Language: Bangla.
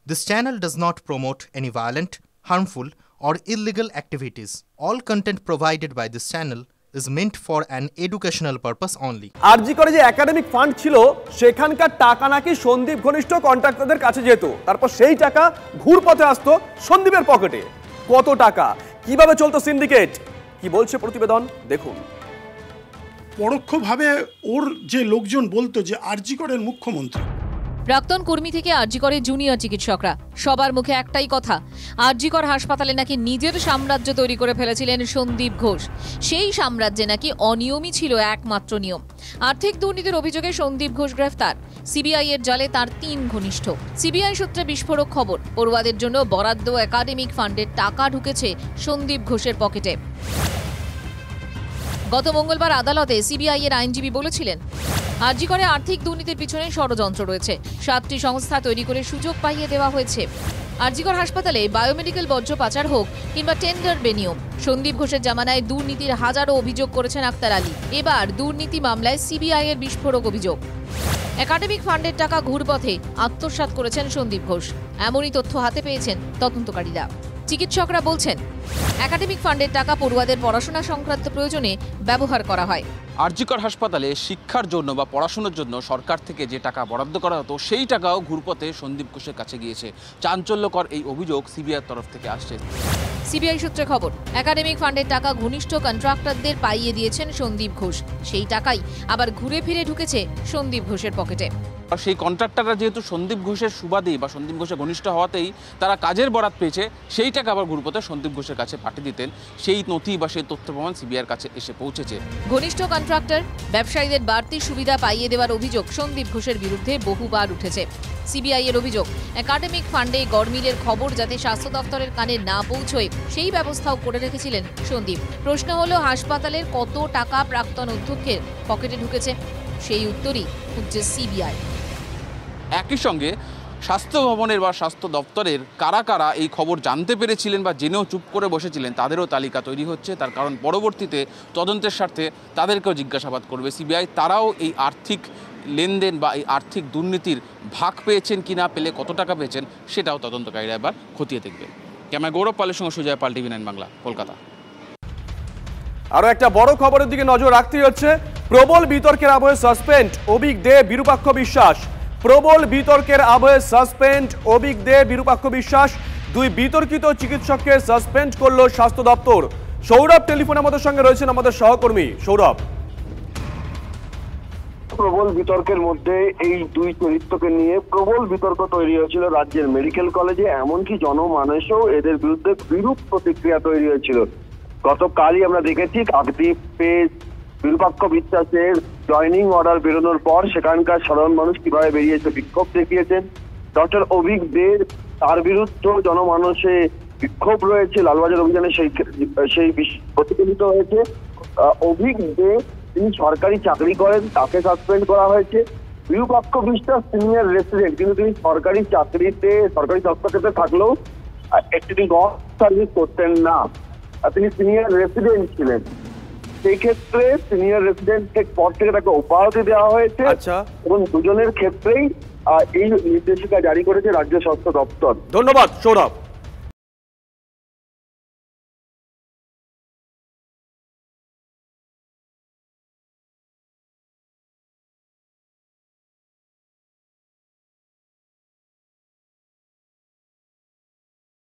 This channel does not promote any violent, harmful, or illegal activities. All content provided by this channel is meant for an educational purpose only. আরজি করে যে একাডেমিক ফান্ড ছিল সেখানকার টাকা নাকি সন্দীপ ঘনিষ্ঠ কন্ট্রাক্টরদের কাছে যেত, তারপর সেই টাকা ঘুরপথে আসতো সন্দীপের পকেটে। কত টাকা, কিভাবে চলতো সিন্ডিকেট, কি বলছে প্রতিবেদন দেখুন। পরোক্ষভাবে ওর যে লোকজন বলতো যে আরজি করের মুখ্যমন্ত্রী। প্রাক্তন কর্মী থেকে আরজি করে জুনিয়র চিকিৎসকরা সবার মুখে একটাই কথা, আরজি কর হাসপাতালে নাকি নিজের সাম্রাজ্য তৈরি করে ফেলেছিলেন সন্দীপ ঘোষ। সেই সাম্রাজ্যে নাকি অনিয়মই ছিল একমাত্র নিয়ম। আর্থিক দুর্নীতির অভিযোগে সন্দীপ ঘোষ গ্রেফতার। সিবিআই এর জালে তার 3 ঘনিষ্ঠ। সিবিআই সূত্রে বিস্ফোরক খবর, পড়ুয়াদের জন্য বরাদ্দ একাডেমিক ফান্ডের টাকা ঢুকেছে সন্দীপ ঘোষের পকেটে। গত মঙ্গলবার আদালতে সিবিআই এর আইনজীবী বলেছিলেন, আরজি করে আর্থিক দুর্নীতির পিছনে ষড়যন্ত্র রয়েছে। 7টি সংস্থা তৈরি করে সুযোগ পাইয়ে দেওয়া হয়েছে। আরজিকর হাসপাতালে বায়োমেডিক্যাল বর্জ্য পাচার হোক কিংবা টেন্ডার বেনিয়ম, সন্দীপ ঘোষের জামানায় দুর্নীতির হাজারো অভিযোগ করেছেন আক্তার আলী। এবার দুর্নীতি মামলায় সিবিআই এর বিস্ফোরক অভিযোগ। একাডেমিক ফান্ডের টাকা ঘুরপথে আত্মসাৎ করেছেন সন্দীপ ঘোষ, এমনই তথ্য হাতে পেয়েছেন তদন্তকারীরা। চিকিৎসকরা বলছেন, একাডেমিক ফান্ডের টাকা পড়ুয়াদের পড়াশোনা সংক্রান্ত প্রয়োজনে ব্যবহার করা হয়। আরজিকর হাসপাতালে শিক্ষার জন্য বা পড়াশোনার জন্য সরকার থেকে যে টাকা বরাদ্দ করা হতো সেই টাকাও ঘুরপথে সন্দীপ ঘোষের কাছে গিয়েছে। চাঞ্চল্যকর এই অভিযোগ সিবিআইয়ের তরফ থেকে আসছে। সিবিআই সূত্রে খবর, একাডেমিক ফান্ডের টাকা ঘনিষ্ঠ কন্ট্রাক্টরদের পাইয়ে দিয়েছেন সন্দীপ ঘোষ। সেই টাকাই আবার ঘুরে ফিরে ঢুকেছে সন্দীপ ঘোষের পকেটে। সেই কন্ট্রাক্টররা যেহেতু সন্দীপ ঘোষের সুবাদে বা সন্দীপ ঘোষের ঘনিষ্ঠ হওয়াতেই তারা কাজের বরাত পেয়েছে, সেই টাকা আবার ঘুরপথে সন্দীপ ঘোষের কাছে পাঠিয়ে দিতেন। সেই নথি বা সেই তথ্য প্রমাণ সিবিআইয়ের কাছে এসে পৌঁছেছে। ঘনিষ্ঠ কন্ট্রাক্টর ব্যবসায়ীদের বাড়তি সুবিধা পাইয়ে দেওয়ার অভিযোগ সন্দীপ ঘোষের বিরুদ্ধে বহুবার উঠেছে। সিবিআই এর অভিযোগ, একাডেমিক ফান্ডে গড়মিলের খবর যাতে স্বাস্থ্য দপ্তরের কানে না পৌঁছয় সেই ব্যবস্থাও করে রেখেছিলেন সন্দীপ। প্রশ্ন হলো, হাসপাতালের কত টাকা প্রাক্তন অধ্যক্ষের পকেটে ঢুকেছে? সেই উত্তরই খুঁজছে সিবিআই। একই সঙ্গে স্বাস্থ্য ভবনের বা স্বাস্থ্য দপ্তরের কারা কারা এই খবর জানতে পেরেছিলেন বা জেনেও চুপ করে বসেছিলেন তাদেরও তালিকা তৈরি হচ্ছে। তার কারণ পরবর্তীতে তদন্তের স্বার্থে তাদেরকেও জিজ্ঞাসাবাদ করবে সিবিআই। তারাও এই আর্থিক লেনদেন বা এই আর্থিক দুর্নীতির ভাগ পেয়েছেন কি না, পেলে কত টাকা পেয়েছেন সেটাও তদন্তকারীরা এবার খতিয়ে দেখবে। ক্যামেরা গৌরব পালের সঙ্গে সুজয় পাল, টিভি 9 বাংলা, কলকাতা। আরো একটা বড় খবরের দিকে নজর রাখতেই হচ্ছে। প্রবল বিতর্কের আবহে সাসপেন্ড অভিক দে, বিরূপাক্ষ বিশ্বাস। প্রবল বিতর্কের আবহে সাসপেন্ড অভিক দে, বিরূপাক্ষ বিশ্বাস। 2 বিতর্কিত চিকিৎসককে সাসপেন্ড করলো স্বাস্থ্য দপ্তর। সৌরভ টেলিফোনে আমাদের সঙ্গে রয়েছেন আমাদের সহকর্মী। সৌরভ, প্রবল বিতর্কের মধ্যে এই 2 চরিত্রকে নিয়ে প্রবল বিতর্ক তৈরি হয়েছিল রাজ্যের মেডিকেল কলেজে। এমনকি জনমানসেও এদের বিরুদ্ধে বিরূপ প্রতিক্রিয়া তৈরি হয়েছিল। গতকালই আমরা দেখেছি কাকদ্বীপে বিরূপাক্ষ বিশ্বাসের জয়নিং অর্ডার বেরোনোর পর সেখানকার সাধারণ মানুষ কিভাবে বেরিয়েছে, বিক্ষোভ দেখিয়েছেন। ডক্টর অভিক দে, তার বিরুদ্ধে জনমানসে বিক্ষোভ রয়েছে। লালবাজার অভিযানে সেই প্রতিফলিত হয়েছে। অভিক দে, তিনি সরকারি চাকরি করেন, তাকে সাসপেন্ড করা হয়েছে। বিরূপাক্ষ বিশ্বাস সিনিয়র রেসিডেন্ট, কিন্তু তিনি সরকারি চাকরিতে সরকারি হস্তক্ষেপে থাকলেও তিনি সার্ভিস করতেন না, তিনি সিনিয়র রেসিডেন্ট ছিলেন। সেই ক্ষেত্রে সিনিয়র রেসিডেন্ট পদ থেকে তাকে অব্যাহতি দেওয়া হয়েছে। এবং দুজনের ক্ষেত্রেই এই নির্দেশিকা জারি করেছে রাজ্য স্বাস্থ্য দপ্তর। ধন্যবাদ সৌরভ।